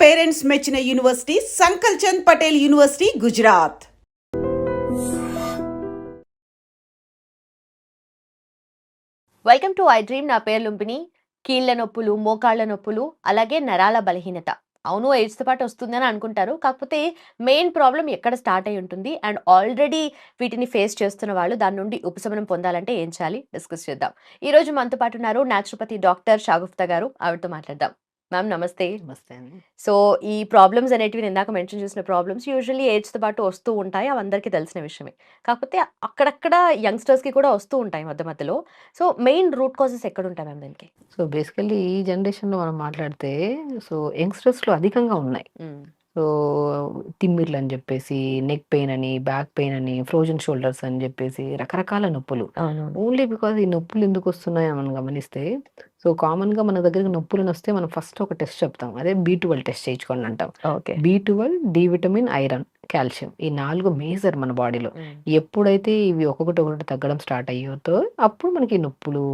Parents మెచ్చిన university Sankalchand Patel university, Gujarat. Welcome to iDream. నా పేరు లుంబిని. కీళ్ళ నొప్పులు, మోకాళ్ళ నొప్పులు, అలాగే నరాల బలహీనత. అవును, ఏజ్తో పాటు వస్తుందని అనుకుంటారు. కాకపోతే మెయిన్ ప్రాబ్లం ఎక్కడ స్టార్ట్ అయి ఉంటుంది అండ్ ఆల్రెడీ వీటిని ఫేస్ చేస్తున్న వాళ్ళు దాని నుండి ఉపశమనం పొందాలంటే ఏం చేయాలి డిస్కస్ చేద్దాం. ఈ రోజు మనతో పాటు ఉన్నారు న్యాచురోపతి డాక్టర్ షాగుఫ్తా గారు. ఆవిడతో మాట్లాడదాం. మ్యామ్ నమస్తే. నమస్తే అండి. సో ఈ ప్రాబ్లమ్స్ అనేటివి నేను ఇందాక మెన్షన్ చేసిన ప్రాబ్లమ్స్ యూజువల్లీ ఏజ్తో పాటు వస్తూ ఉంటాయి. అవి అందరికీ తెలిసిన విషయమే. కాకపోతే అక్కడక్కడ యంగ్స్టర్స్‌కి కూడా వస్తూ ఉంటాయి మధ్య మధ్యలో. సో మెయిన్ రూట్ కాజెస్ ఎక్కడుంటాయి మ్యామ్ దీనికి? సో, బేసికల్లీ ఈ జనరేషన్‌లో మనం మాట్లాడితే సో, యంగ్‌స్టర్స్‌లో అధికంగా ఉన్నాయి. సో, తిమ్మిర్లని జెప్పేసి, నెక్ పెయిన్ అని, బ్యాక్ పెయిన్ అని, ఫ్రోజన్ షోల్డర్స్ అని జెప్పేసి రకరకాల నొప్పులు. అవునవును. ఓన్లీ బికాజ్ ఈ నొప్పులు ఎందుకొస్తున్నాయని మనం గమనిస్తే, సో, కామన్‌గా మన దగ్గరికి నొప్పులనొస్తే మనం ఫస్ట్ ఒక టెస్ట్ చెప్తాం. అదే బి12 టెస్ట్ చేయించుకోండి అంటాం. ఓకే. బి12, డి విటమిన్, ఐరన్, కాల్షియం ఈ 4 మేజర్ మన బాడీలో. హ్మ్. ఎప్పుడైతే ఇవి ఒక్కొక్కటి ఒక్కొక్కటి తగ్గడం స్టార్ట్ అయ్యేతో అప్పుడు మనకి నొప్పులు,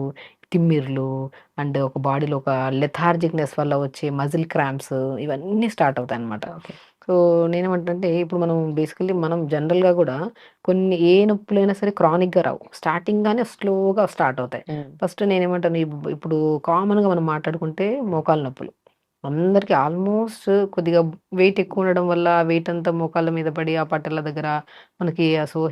తిమ్మిర్లు అండ్ ఒక బాడీలో ఒక లెథార్జిక్‌నెస్ వల్ల వచ్చే మజిల్ క్రాంప్స్ ఇవన్నీ స్టార్ట్ అవుతాయన్నమాట. ఓకే. సో, నేనేమంటానంటే ఇప్పుడు మనం బేసికల్లీ మనం జనరల్‌గా గూడా కొన్ని ఏ నొప్పులైనా సరే క్రానిక్‌గా రావు. స్టార్టింగ్‌గానే స్లోగా స్టార్ట్ అవుతాయి. ఫస్ట్ నేనేమంటాను ఇప్పుడు కామన్‌గా మనం మాట్లాడుకుంటే మోకాళ్ళ నొప్పులు. అందరికి ఆల్మోస్ట్ కొద్దిగా వెయిట్ ఎక్కువ ఉండడం వల్ల వెయిట్ అంతా మోకాళ్ళ మీద పడి ఆ పట్టల దగ్గర మనకి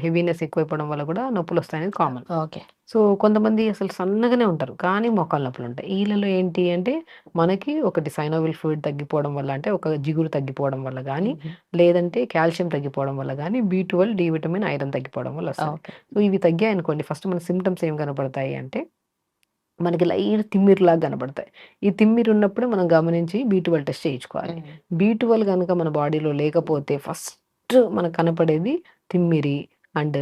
హెవీనెస్ ఎక్కువైపోవడం వల్ల కూడా నొప్పులొస్తాయనేది కామన్. ఓకే. సో, కొంతమంది అసలు సన్నగానే ఉంటారు. కానీ మోకాళ్ళ నొప్పులుంటాయి. ఈళ్ళలో ఏంటి అంటే మనకి ఒకటి సైనోవిల్ ఫ్లూయిడ్ తగ్గిపోవడం వల్ల అంటే ఒక జిగురు తగ్గిపోవడం వల్ల గానీ, లేదంటే కాల్షియం తగ్గిపోవడం వల్ల గానీ, బి12, డి విటమిన్, ఐరన్ తగ్గిపోవడం వల్ల వస్తది. ఓకే. సో, ఇవి తగ్గాయనుకోండి ఫస్ట్ మన సింప్టమ్స్ ఏం కనపడతాయి అంటే మనకి లైట్ తిమ్మిరిలాగా కనబడతాయి. ఈ తిమ్మిరున్నప్పుడే మనం గమనించి బి12 టెస్ట్ చేయించుకోవాలి. బి12 గనక మన బాడీలో లేకపోతే ఫస్ట్ మనకు కనపడేది తిమ్మిరి అండ్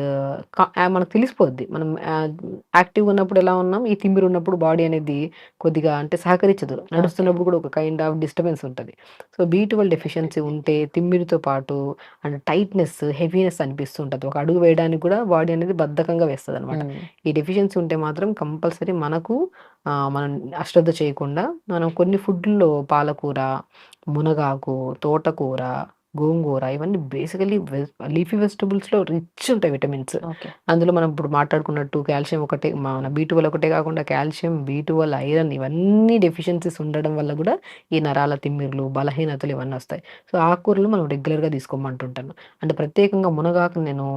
మనకు తెలిసిపోద్ది. మనం యాక్టివ్‌గా ఉన్నప్పుడు ఎలా ఉన్నాం, ఈ తిమ్మిరున్నప్పుడు బాడీ అనేది కొద్దిగా అంటే సహకరించదు. నడుస్తున్నప్పుడు కూడా ఒక కైండ్ ఆఫ్ డిస్టర్బెన్స్ ఉంటది. సో, బి12 డెఫిషియన్సీ ఉంటే తిమ్మిరితో పాటు అండ్ టైట్‌నెస్, హెవీనెస్ అనిపిస్తూ ఉంటది. ఒక అడుగు వేయడానికి కూడా బాడీ అనేది బద్ధకంగా వేస్తదనమాట. ఈ డెఫిషియన్సీ ఉంటే మాత్రం కంపల్సరీ మనకు మనం అశ్రద్ధ చేయకుండా మనం కొన్ని ఫుడ్‌ల్లో పాలకూర, మునగాకు, తోటకూర, గోంగూర ఇవన్నీ బేసికల్లీ లీఫీ వెజిటబుల్స్‌లో రిచ్ ఉంటాయి విటమిన్స్. ఓకే. అందులో మనం ఇప్పుడు మాట్లాడుకున్నట్టు కాల్షియం ఒకటే మన బి12 ఒకటే కాకుండా కాల్షియం, బి12, ఐరన్ ఇవన్నీ డెఫిషియన్సీస్ ఉండడం వల్ల కూడా ఈ నరాల తిమ్మిర్లు, బలహీనతలు ఇవన్నీ వస్తాయి. సో, ఆకుకూరలు మనం రెగ్యులర్‌గా తీసుకోమంటుంటాను. అంటే ప్రత్యేకంగా మునగాకు నేను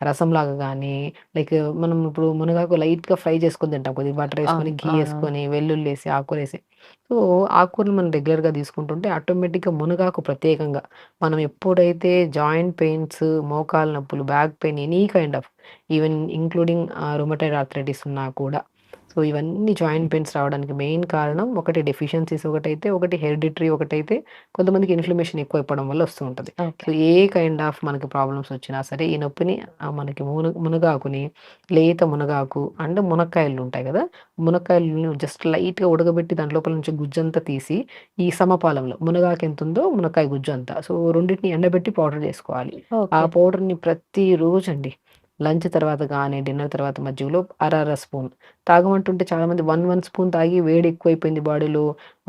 రసంలాగా గానీ, లైక్ మనం ఇప్పుడు మునగాకు లైట్‌గా ఫ్రై చేసుకొని తింటాం. కొద్దిగా బటర్ అవును. ఏసుకొని, ఘీ అవునవును. ఏసుకొని, వెల్లుల్లేసి, ఆకుకూరేసి. సో, ఆకుకూరలు మనం రెగ్యులర్‌గా తీసుకుంటుంటే ఆటోమేటిక్‌గా మునగాకు ప్రత్యేకంగా మనం ఎప్పుడైతే జాయింట్ పెయిన్స్, మోకాళ్ళ నొప్పులు, back pain any kind of even including rheumatoid arthritis ఉన్నా కూడా సో, ఇవన్నీ జాయింట్ పెయిన్స్ రావడానికి మెయిన్ కారణం ఒకటి డెఫిషియన్సీస్ ఒకటైతే, ఒకటి హెరిడిటరీ ఒకటైతే, కొంతమందికి ఇన్‌ఫ్లమేషన్ ఎక్కువైపోవడం వల్ల వస్తూ ఉంటది. Okay. So, A kind of మనకి ప్రాబ్లమ్స్ వచ్చినా సరే ఈ నొప్పిని మనకి మునగాకుని లేత మునగాకు అండ్ మునక్కాయలు ఉంటాయి గదా! మునక్కాయలను జస్ట్ లైట్‌గా ఉడకబెట్టి దాంట్ లోపల నుంచి గుజ్జంతా తీసి ఈ సమపాలంలో మునగాకు ఎంతుందో మునక్కాయ గుజ్జు అంతా. సో, రెండిటిని ఎండబెట్టి పౌడర్ చేసుకోవాలి. ఆ ఓకే. పౌడర్‌ని ప్రతిరోజండి లంచ్ తర్వాత గానీ, డిన్నర్ తర్వాత మధ్యలో అర స్పూన్ తాగమంటుంటే చాలామంది 1 స్పూన్ తాగి వేడి ఎక్కువైపోయింది బాడీలో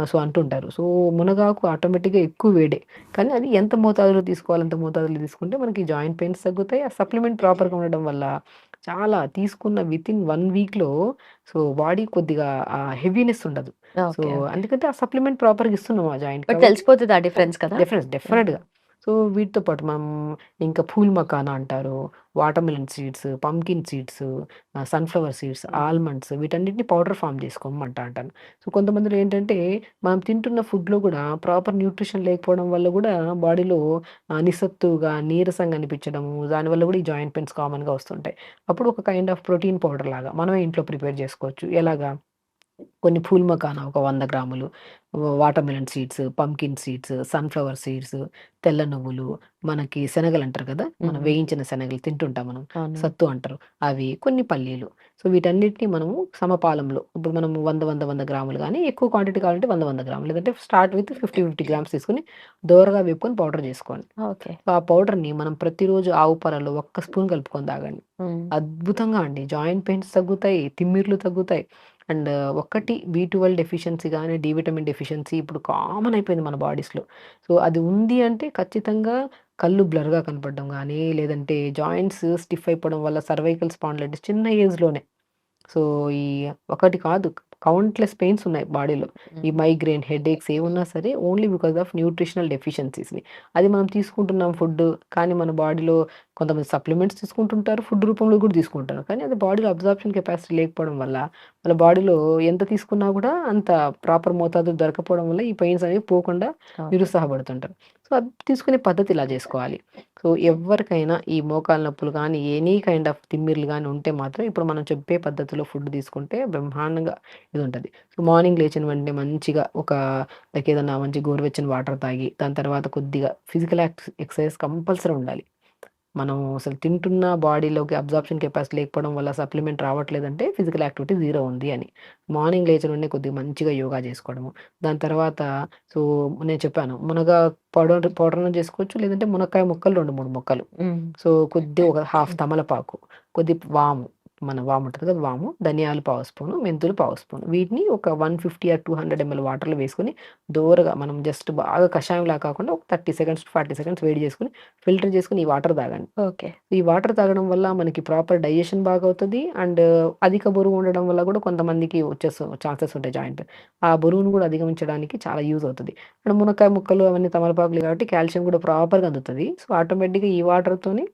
సో, అంటుంటారు. సో, మునగాకు ఆటోమేటిక్‌గా ఎక్కువ వేడే. కానీ అది ఎంత మోతాదులో తీసుకోవాలి అంత మోతాదులో తీసుకుంటే మనకి జాయింట్ పెయిన్స్ తగ్గుతాయి. ఆ సప్లిమెంట్ ప్రాపర్‌గా ఉండడం వల్ల చాలా తీసుకున్న వితిన్ 1 వీక్‌లో సో, బాడీ కొద్దిగా హెవీనెస్ ఉండదు. So, okay. ఓకే. అందుకంటే ఆ సప్లిమెంట్ ప్రాపర్‌గా ఇస్తున్నాం ఆ జాయింట్‌కి బట్ కాబట్టి తెలిసిపోతదా డిఫరెన్స్ కదా? డెఫినెట్‌గా. సో, వీటితో పాటు మనం ఇంకా పూల్ మకానా అంటారు. Watermelon seeds, pumpkin seeds, sunflower seeds, almonds వీటన్నిటిని పౌడర్ ఫార్మ్ అంటాను. సో, కొంతమందిలో ఏంటంటే మనం తింటున్న ఫుడ్‌లో కూడా ప్రాపర్ న్యూట్రిషన్ లేకపోవడం వల్ల కూడా బాడీలో నిస్సత్తువగా, నీరసంగా అనిపించడము, దానివల్ల కూడా ఈ జాయింట్ పెయిన్స్ కామన్‌గా వస్తుంటాయి. అప్పుడు ఒక కైండ్ ఆఫ్ ప్రోటీన్ పౌడర్ లాగా మనమే ఇంట్లో ప్రిపేర్ చేసుకోవచ్చు. ఎలాగా? కొన్ని పూల్ మకానా ఒక 100 గ్రాములు, watermelon seeds, pumpkin seeds, sunflower seeds, తెల్ల నువ్వులు, మనకి శనగలంటారు కదా! మనం వేయించిన శనగలు తింటుంటాం మనం. అవును. సత్తు అంటారు. అవి, కొన్ని పల్లీలు. సో, వీటన్నిటిని మనము సమపాలంలో ఇప్పుడు మనము 100 గ్రాములు గానీ, ఎక్కువ క్వాంటిటీ కావాలంటే 100 గ్రాములు. లేదంటే స్టార్ట్ విత్ 50 గ్రామ్స్ తీసుకొని దోరగా వేపుకొని పౌడర్ చేసుకోండి. ఓకే. సో, ఆ పౌడర్‌ని మనం ప్రతిరోజు ఆవు పాలలో ఒక్క స్పూన్ కలుపుకొని తాగండి. హ్మ్. అద్భుతంగా అండి. జాయింట్ పెయిన్స్ తగ్గుతాయి, తిమ్మిర్లు తగ్గుతాయి. అండ్ ఒకటి బి12 డెఫిషియన్సీ గానీ, డి విటమిన్ డెఫిషియన్సీ ఇప్పుడు కామన్ అయిపోయింది మన బాడీస్‌లో. సో, అది ఉంది అంటే ఖచ్చితంగా కళ్ళు బ్లర్‌గా కనపడడం గానీ, లేదంటే జాయింట్స్ స్టిఫ్ అయిపోవడం వల్ల సర్వైకల్ స్పాండిలైటిస్ చిన్న ఏజ్‌లోనే. సో, ఈ ఒకటి కాదు కౌంట్‌లెస్ పెయిన్స్ ఉన్నాయి బాడీలో. ఈ మైగ్రేన్, హెడేక్స్ ఏవున్నా సరే ఓన్లీ బికాస్ ఆఫ్ న్యూట్రిషనల్ డెఫిషియన్సీస్‌ని. అది మనం తీసుకుంటున్నాం ఫుడ్డు, కానీ మన బాడీలో కొంతమంది సప్లిమెంట్స్ తీసుకుంటుంటారు, ఫుడ్ రూపంలో కూడా తీసుకుంటారు. కానీ అది బాడీలో అబ్జార్ప్షన్ కెపాసిటీ లేకపోవడం వల్ల, వాళ్ళ బాడీలో ఎంత తీసుకున్నా కూడా అంత ప్రాపర్ మోతాదులో దొరకకపోవడం వల్ల ఈ పెయిన్స్ అనేవి పోకుండా ఓకే. నిరుత్సాహపడుతుంటారు. సో, అది తీసుకునే పద్ధతి ఇలా చేసుకోవాలి. సో, ఎవ్వరికైనా ఈ మోకాళ్ళ నొప్పులు గానీ, ఎనీ కైండ్ ఆఫ్ తిమ్మిర్లు గానీ ఉంటే మాత్రం ఇప్పుడు మనం చెప్పే పద్ధతిలో ఫుడ్ తీసుకుంటే బ్రహ్మాండంగా ఇదుంటది. సో, మార్నింగ్ లేచిన వెంటనే మంచిగా లైక్ ఏదన్నా మంచి గోరువెచ్చని వాటర్ తాగి, దాని తర్వాత కొద్దిగా ఫిజికల్ ఎక్సర్సైజ్ కంపల్సరీ ఉండాలి. మనం అసలు తింటున్న బాడీలోకి అబ్జార్ప్షన్ కెపాసిటీ లేకపోవడం వల్ల సప్లిమెంట్ రావట్లేదంటే ఫిజికల్ యాక్టివిటీ 0 ఉంది అని. మార్నింగ్ లేచిన వెంటనే కొద్దిగా మంచిగా యోగా చేసుకోవడము. దాని తర్వాత సో, నేను చెప్పాను పౌడర్‌ను చేసుకోవచ్చు. లేదంటే మునక్కాయ ముక్కలు 2, 3 ముక్కలు. సో, కొద్దిగా ఒక హాఫ్ తమలపాకు, వాము, మన వాము ఉంటది కదా! వాము, ధనియాలు పావు స్పూను, మెంతులు పావు స్పూను. వీటిని ఒక 150 ఆర్ 200 ఎంఎల్ వాటర్‌లో వేసుకొని దోరగా మనం జస్ట్ బాగా కషాయంలా కాకుండా ఒక 30 సెకండ్స్, 40 సెకండ్స్ వేడి చేసుకొని ఫిల్టర్ చేసుకొని ఈ వాటర్ తాగండి. ఓకే. ఈ వాటర్ తాగడం వల్ల మనకి ప్రాపర్ డైజెషన్ బాగవుతది. అండ్ అధిక బరువు ఉండడం వల్ల కూడా కొంతమందికి ఛాన్సెస్ ఉంటాయి జాయింట్ పెయిన్. ఆ బరువును కూడా అధిగమించడానికి చాలా యూజ్ అవుతది. అండ్ మునక్కాయ ముక్కలు అవన్నీ తమలపాకులు కాబట్టి కాల్షియం కూడా ప్రాపర్‌గా అందుతది. సో, ఆటోమేటిక్‌గా ఈ వాటర్‌తోని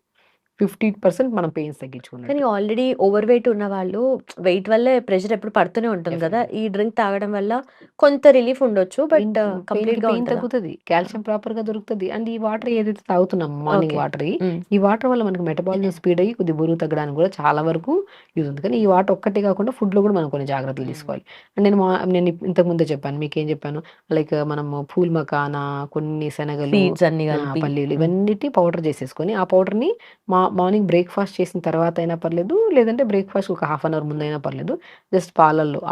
50% మనం పెయిన్స్ కానీ తగ్గించుకున్నట్టు. ఆల్రెడీ ఓవర్ వెయిట్ ఉన్నవాళ్ళు వెయిట్ వల్లే ప్రెషర్ ఎప్పుడు పడుతూనే ఉంటుంది గదా! డెఫినెట్‌లీ. ఈ డ్రింక్ తాగడం వల్ల కొంత రిలీఫ్ ఉండొచ్చు. బట్ కంప్లీట్‌గా పెయిన్ ఉంటదా? తగ్గుతది. కాల్షియం ప్రాపర్‌గా దొరుకుతది. అండ్ ఈ వాటర్ ఏదైతే తాగుతున్నామో మార్నింగ్ ఓకే. వాటర్‌యి, హ్మ్. ఈ వాటర్ వల్ల మనకి మెటబాలిజం స్పీడ్ అయ్యి కొద్దిగా బరువు తగ్గడానికి కూడా చాలా వరకు యూజ్ ఉంది. కానీ ఈ వాటర్ ఒక్కటే కాకుండా ఫుడ్‌లో కూడా మనం కొన్ని జాగ్రత్తలు తీసుకోవాలి. అండ్ నేను ఇంతకు ముందే చెప్పాను. మీకేం చెప్పాను? లైక్ మనము పూల్ మకానా, కొన్ని శనగలు, సీడ్స్ అన్నీ కలిపి. పల్లీలు ఇవన్నిటి పౌడర్ చేసేసుకొని, ఆ పౌడర్‌ని మార్నింగ్ బ్రేక్‌ఫాస్ట్ చేసిన తర్వాత అయినా పర్లేదు. లేదంటే బ్రేక్‌ఫాస్ట్ ఒక హాఫ్ అన్ అవర్ ముందైనా పర్లేదు. జస్ట్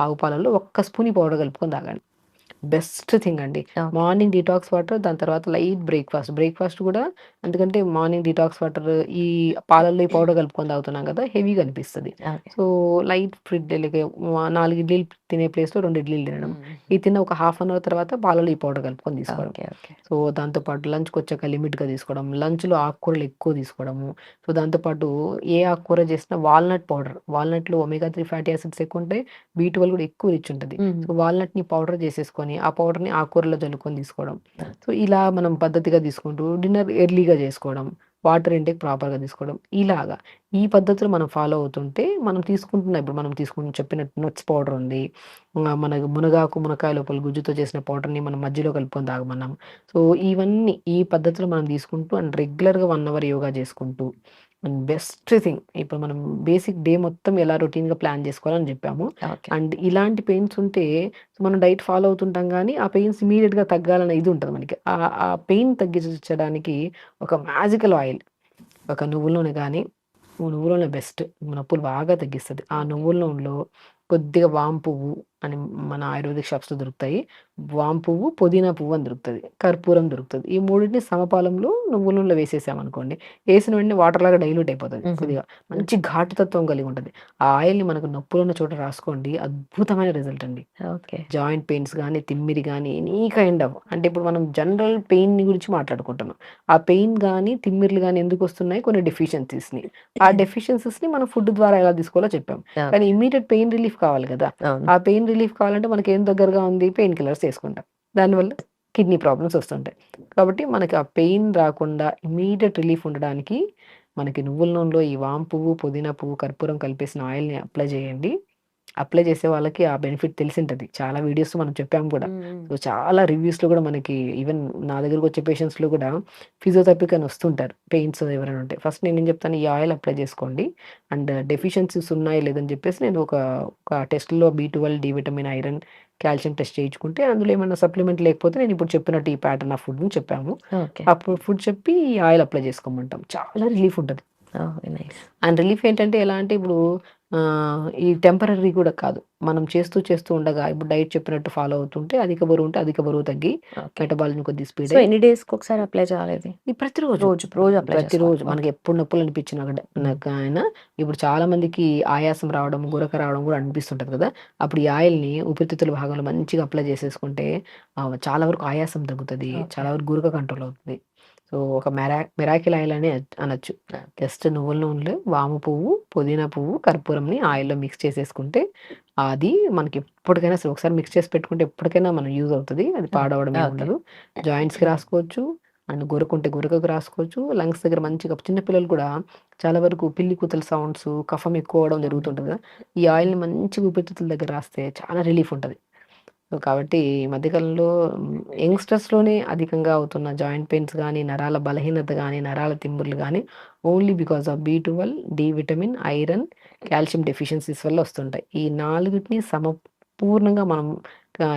ఆవు పాలల్లో ఒక్క స్పూన్ ఈ పౌడర్ కలుపుకొని తాగండి. బెస్ట్ థింగ్ అండి. ఓకే. మార్నింగ్ డిటాక్స్ వాటర్, దాని తర్వాత లైట్ బ్రేక్‌ఫాస్ట్. బ్రేక్‌ఫాస్ట్ కూడా ఎందుకంటే మార్నింగ్ డిటాక్స్ వాటర్ ఈ పాలల్లో ఈ పౌడర్ కలుపుకొని తాగుతున్నాం కదా! హెవీగా అనిపిస్తది. Okay. So, light food like 4 ఇడ్లీలు తినే ప్లేస్‌లో 2 ఇడ్లీలు తినడం. ఇది తిన్న ఒక హాఫ్ అన్ అవర్ తర్వాత పాలలో ఈ పౌడర్ కలుపుకొని తీసుకోవడం. ఓకే. ఓకే. సో, దాంతో పాటు లంచ్‌కొచ్చాక లిమిట్‌గా తీసుకోవడం. లంచ్‌లో ఆకుకూరలు ఎక్కువ తీసుకోవడము. సో, దాంతో పాటు ఏ ఆకుకూర చేసినా వాల్‌నట్ పౌడర్. వాల్‌నట్‌లో ఒమేగా 3 ఫ్యాటీ యాసిడ్స్ ఎక్కువుంటాయి. బి12 కూడా ఎక్కువ రిచ్ ఉంటది. సో, వాల్‌నట్‌ని పౌడర్ చేసేసుకొని, ఆ పౌడర్‌ని ఆకుకూరలో జల్లుకొని తీసుకోవడం. సో, ఇలా మనం పద్ధతిగా తీసుకుంటూ డిన్నర్ ఎర్లీగా చేసుకోవడం. వాటర్ ఇంటేక్ ప్రాపర్‌గా తీసుకోవడం. ఇలాగా ఈ పద్ధతులు మనం ఫాలో అవుతుంటే ఇప్పుడు మనం తీసుకున్న చెప్పినట్టు నట్స్ పౌడర్ ఉంది. మనకు మునగాయ లోపల గుజ్జుతో చేసిన పౌడర్‌ని మనం మజ్జిగలో కలుపుకొని తాగమన్నాం. సో, ఇవన్నీ ఈ పద్ధతులు మనం తీసుకుంటూ అండ్ రెగ్యులర్‌గా 1 అవర్ యోగా చేసుకుంటూ అండ్ బెస్ట్ థింగ్ ఇప్పుడు మనం బేసిక్ డే మొత్తం ఎలా రొటీన్‌గా ప్లాన్ చేసుకోవాలని చెప్పాము. ఓకే. అండ్ ఇలాంటి పెయిన్స్ ఉంటే మనం డైట్ ఫాలో అవుతుంటాం గానీ, ఆ పెయిన్స్ ఇమ్మీడియేట్‌గా తగ్గాలన్న ఇది ఉంటది మనకి. ఆ పెయిన్ తగ్గించడానికి ఒక మ్యాజికల్ ఆయిల్, ఒక నువ్వుల నూనె గానీ, నువ్వుల నూనె బెస్ట్. నొప్పులు బాగా తగ్గిస్తది. ఆ ఓకే. నువ్వుల నూనెలో కొద్దిగా వాము పువ్వు అని మన ఆయుర్వేదిక్ షాప్స్‌లో దొరుకుతాయి. వాము పువ్వు, పుదీనా పువ్వు అని దొరుకుతది. కర్పూరం దొరుకుతది. ఈ మూడిటిని సమపాలంలో నువ్వుల నూనెలో వేసేసామనుకోండి, ఏసిన వెంటనే వాటర్‌లాగా డైల్యూట్ అయిపోతది. కొద్దిగా మంచి ఘాటుతత్వం కలిగి ఉంటది. ఆ ఆయిల్‌ని మనకు నొప్పులున్న చోట రాసుకోండి. అద్భుతమైన రిజల్ట్ అండి. ఓకే. జాయింట్ పెయిన్స్ గానీ, తిమ్మిరి గానీ, ఎనీ కైండ్ ఆఫ్ అంటే ఇప్పుడు మనం జనరల్ పెయిన్‌ని గురించి మాట్లాడుకుంటున్నాం. ఆ పెయిన్ గానీ, తిమ్మిర్లు గానీ ఎందుకొస్తున్నాయి? కొన్ని డెఫిషియన్సీస్‌ని. ఆ డెఫిషియన్సీస్‌ని మనం ఫుడ్ ద్వారా ఎలా తీసుకోవాలో చెప్పాం. కానీ ఓకే. ఇమ్మీడియేట్ పెయిన్ రిలీఫ్ కావాలి గదా! అవును. ఆ పెయిన్ రిలీఫ్ కావాలంటే మనకేం దగ్గరగా ఉంది? పెయిన్ కిల్లర్స్ యేసుకుంటాం. దానివల్ల కిడ్నీ ప్రాబ్లమ్స్ వస్తుంటాయి. కాబట్టి మనకి ఆ పెయిన్ రాకుండా ఇమ్మీడియేట్ రిలీఫ్ ఉండడానికి మనకి నువ్వుల నూనెలో ఈ వాము పువ్వు, పుదీనా పువ్వు, కర్పూరం కలిపేసిన ఆయిల్‌ని అప్లై చేయండి. అప్లై చేసే వాళ్ళకి ఆ బెనిఫిట్ తెలిసుంటది. చాలా వీడియోస్‌లో మనం చెప్పాము గూడా. సో, చాలా రివ్యూస్‌లో గూడా మనకి ఈవెన్ నా దగ్గరకొచ్చే పేషెంట్స్‌లో గూడా ఫిజియోథెరపీకి అని వస్తుంటారు. పెయిన్స్ ఎవరైనా ఉంటే. ఫస్ట్ నేనేం చెప్తాను, ఈ ఆయిల్ అప్లై చేసుకోండి. అండ్ డెఫిషియన్సీస్ ఉన్నాయా లేదని చెప్పేసి నేను ఒక టెస్ట్‌లో బి12, D vitamin, iron, calcium test చేయించుకుంటే అందులో ఏమన్నా సప్లిమెంట్ లేకపోతే నేను ఇప్పుడు చెప్పినట్టు ఈ ప్యాటర్న్ ఆఫ్ ఫుడ్‌ని చెప్పాము. ఓకే. అప్పుడు ఫుడ్ చెప్పి ఈ ఆయిల్ అప్లై చేసుకోమంటాం. చాలా రిలీఫ్ ఉంటది. ఓహ్! నైస్. అండ్ రిలీఫ్ ఏంటంటే ఎలా అంటే ఇప్పుడు ఈ టెంపరరీ కూడా కాదు. మనం చేస్తూ ఉండగా ఇప్పుడు డైట్ చెప్పినట్టు ఫాలో అవుతుంటే అధిక బరువు ఉంటే అధిక బరువు తగ్గి ఓకే. మెటబాలిజం కొద్దిగా స్పీడ్ సో ఎన్ని డేస్‌కి ఒకసారి అప్లై చేయాలి ఇది? ఈ ప్రతిరోజు రోజు అప్లై ప్రతిరోజు చేసుకోవాలి. మనకి ఎప్పుడు నొప్పులు అనిపించినా కూడా నాకైనా ఇప్పుడు చాలా మందికి ఆయాసం రావడం, గురక రావడం కూడా అనిపిస్తుంటది కదా! అప్పుడు ఈ ఆయిల్‌ని ఊపిరితిత్తుల భాగంలో మంచిగా అప్లై చేసేసుకుంటే చాలా వరకు ఆయాసం తగ్గుతది. ఓకే. చాలా వరకు గురక కంట్రోల్ అవుతది. సో ఒక మిరాకిల్ ఆయిల్ అనే అనొచ్చు. జస్ట్ నువ్వుల నూనెలో వాము పువ్వు, పుదీనా పువ్వు, కర్పూరంని ఆయిల్‌లో మిక్స్ చేసేసుకుంటే అది మనకి ఎప్పటికైనా సరే ఒకసారి మిక్స్ చేసి పెట్టుకుంటే ఎప్పటికైనా మనం యూజ్ అవుతది. అది పాడవడం ఏమి ఓకే. ఉండదు. జాయింట్స్‌కి రాసుకోవచ్చు. అండ్ గురకుంటే గురకకు రాసుకోవచ్చు. లంగ్స్ దగ్గర మంచిగా చిన్న పిల్లలు కూడా చాలా వరకు పిల్లి కూతల సౌండ్స్, కఫం ఎక్కువ అవ్వడం జరుగుతుంటది కదా! ఈ ఆయిల్‌ని మంచిగా ఊపిరితిత్తుల దగ్గర రాస్తే చాలా రిలీఫ్ ఉంటది. సో, కాబట్టి ఈ మధ్య కాలంలో యంగ్‌స్టర్స్‌లోనే అధికంగా అవుతున్న జాయింట్ పెయిన్స్ గానీ, నరాల బలహీనత గానీ, నరాల తిమ్ముర్లు గానీ only because of B12, D vitamin, iron, calcium deficiencies వల్ల వస్తుంటాయి. ఈ 4టిని సమపూర్ణంగా మనం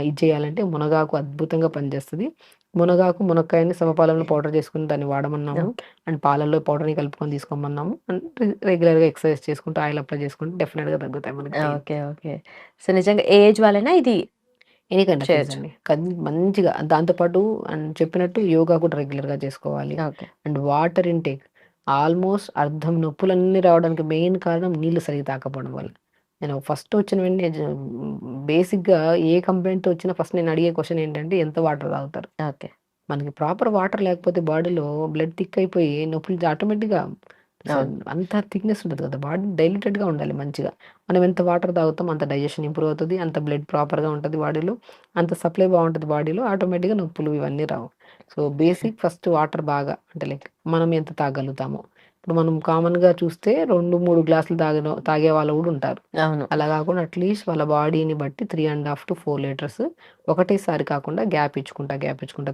ఇది చేయాలంటే మునగాకు అద్భుతంగా పనిచేస్తది. మునగాకు, మునక్కాయని సమపాలంలో పౌడర్ చేసుకొని దాన్ని వాడమన్నాము. ఓకే. అండ్ పాలల్లో పౌడర్‌ని కలుపుకొని తీసుకోమన్నాము. అండ్ రెగ్యులర్‌గా ఎక్సర్సైజ్ చేసుకుంటూ ఆయిల్ అప్లై చేసుకుంటే డెఫినిట్‌గా తగ్గుతాయి మనకి పెయిన్. ఓకే. సో నిజంగా ఏ ఏజ్ వాళ్ళైనా ఇది ఎనీ కైండ్ ఆఫ్ ఏజ్ చేయొచ్చు. అండి. మంచిగా దాంతో పాటు అండ్ చెప్పినట్టు యోగా కూడా రెగ్యులర్‌గా చేసుకోవాలి. Okay. And water intake almost అర్ధం నొప్పులన్నీ రావడానికి మెయిన్ కారణం నీళ్లు సరిగ్గా తాగకపోవడం వల్ల. నేను ఫస్ట్ వచ్చిన వెంటనే బేసిక్‌గా ఏ కంప్లెయింట్‌తో వచ్చినా ఫస్ట్ నేను అడిగే క్వెషన్ ఏంటంటే ఎంత వాటర్ తాగుతారు? ఓకే. మనకి ప్రాపర్ వాటర్ లేకపోతే బాడీలో బ్లడ్ థిక్ అయిపోయి నొప్పులు ఆటోమేటిక్‌గా అవును. అంత థిక్‌నెస్ ఉంటది కదా! బాడీ డైల్యూటెడ్‌గా ఉండాలి మంచిగా. మనం ఎంత వాటర్ తాగుతామో అంత డైజెషన్ ఇంప్రూవ్ అవుతది. అంత బ్లడ్ ప్రాపర్‌గా ఉంటది బాడీలో. అంత సప్లై బావుంటది బాడీలో. ఆటోమేటిక్‌గా నొప్పులు ఇవన్నీ రావు. సో, బేసిక్ ఫస్ట్ వాటర్ బాగా అంటే లైక్ మనం ఎంత తాగలుగుతామో. ఇప్పుడు మనం కామన్‌గా చూస్తే 2, 3 గ్లాసులు తాగేవాళ్ళు కూడా ఉంటారు. అవును. అలా కాకుండా అట్‌లీస్ట్ వాళ్ళ బాడీని బట్టి 3.5-4 లీటర్స్ ఒకటేసారి కాకుండా గ్యాప్ ఇచ్చుకుంటా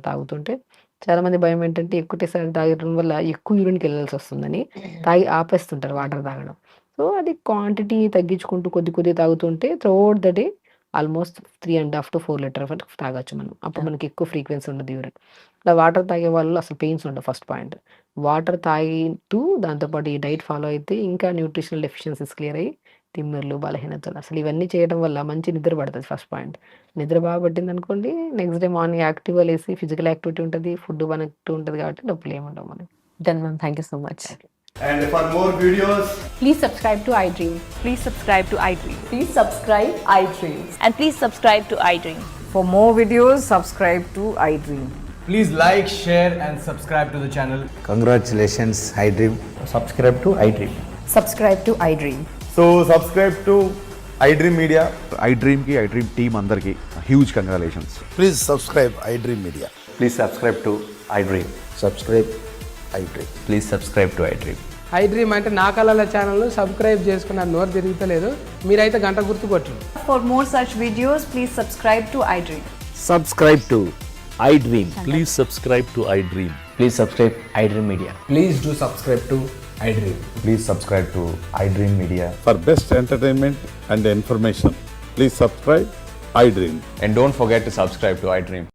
తాగుతుంటే చాలామంది భయం ఏంటంటే ఒకటేసారి తాగడం వల్ల ఎక్కువ యూరిన్‌కెళ్ళాల్సొస్తుందని తాగి ఆపేస్తుంటారు వాటర్ తాగడం. సో, అది క్వాంటిటీ తగ్గించుకుంటూ కొద్ది తాగుతుంటే throughout the day almost 3.5-4 litre వరకు తాగొచ్చు మనం. అప్పుడు మనకి ఎక్కువ ఫ్రీక్వెన్సీ ఉండదు యూరిన్. ఇలా వాటర్ తాగే వాళ్ళు అసలు పెయిన్స్ ఉండవు ఫస్ట్ పాయింట్. వాటర్ తాగుతూ దాంతో పాటు ఈ డైట్ ఫాలో అయితే ఇంకా న్యూట్రిషనల్ డెఫిషియన్సీస్ క్లియర్ అయ్యి తిమ్మిర్లు, బలహీనతలు అసలు ఇవన్నీ చేయడం వల్ల మంచి నిద్ర పడతది ఫస్ట్ పాయింట్. నిద్ర బాగా పట్టిందనుకోండి నెక్స్ట్ డే మార్నింగ్ యాక్టివ్‌గా లేసి ఫిజికల్ యాక్టివిటీ ఉంటది. ఫుడ్ మనకు ఉంటది కాబట్టి నొప్పులేముండవు మనకి. Done ma'am. Thank you so much. And for more videos, Please subscribe to iDream. Please subscribe to iDream. Please subscribe iDream. And please subscribe to iDream. For more videos, subscribe to iDream. please like, share and subscribe to the channel. Congratulations, iDream. subscribe to iDream. Subscribe to iDream. So subscribe to iDream Media. iDream की iDream team अंदर की huge congratulations. Please subscribe iDream Media. Please subscribe to iDream. Subscribe iDream. Please subscribe to iDream. iDream అంటే నా కళల channel subscribe చేసుకున్న నోరు తిరుగుతలేదు. మీరైతే గంట గుర్తు కొట్టండి. For more such videos, please subscribe to iDream. Subscribe to iDream. Please subscribe to iDream. Please subscribe iDream Media. Please do subscribe to iDream. Please subscribe to iDream Media. For best entertainment and information, please subscribe iDream. And don't forget to subscribe to iDream.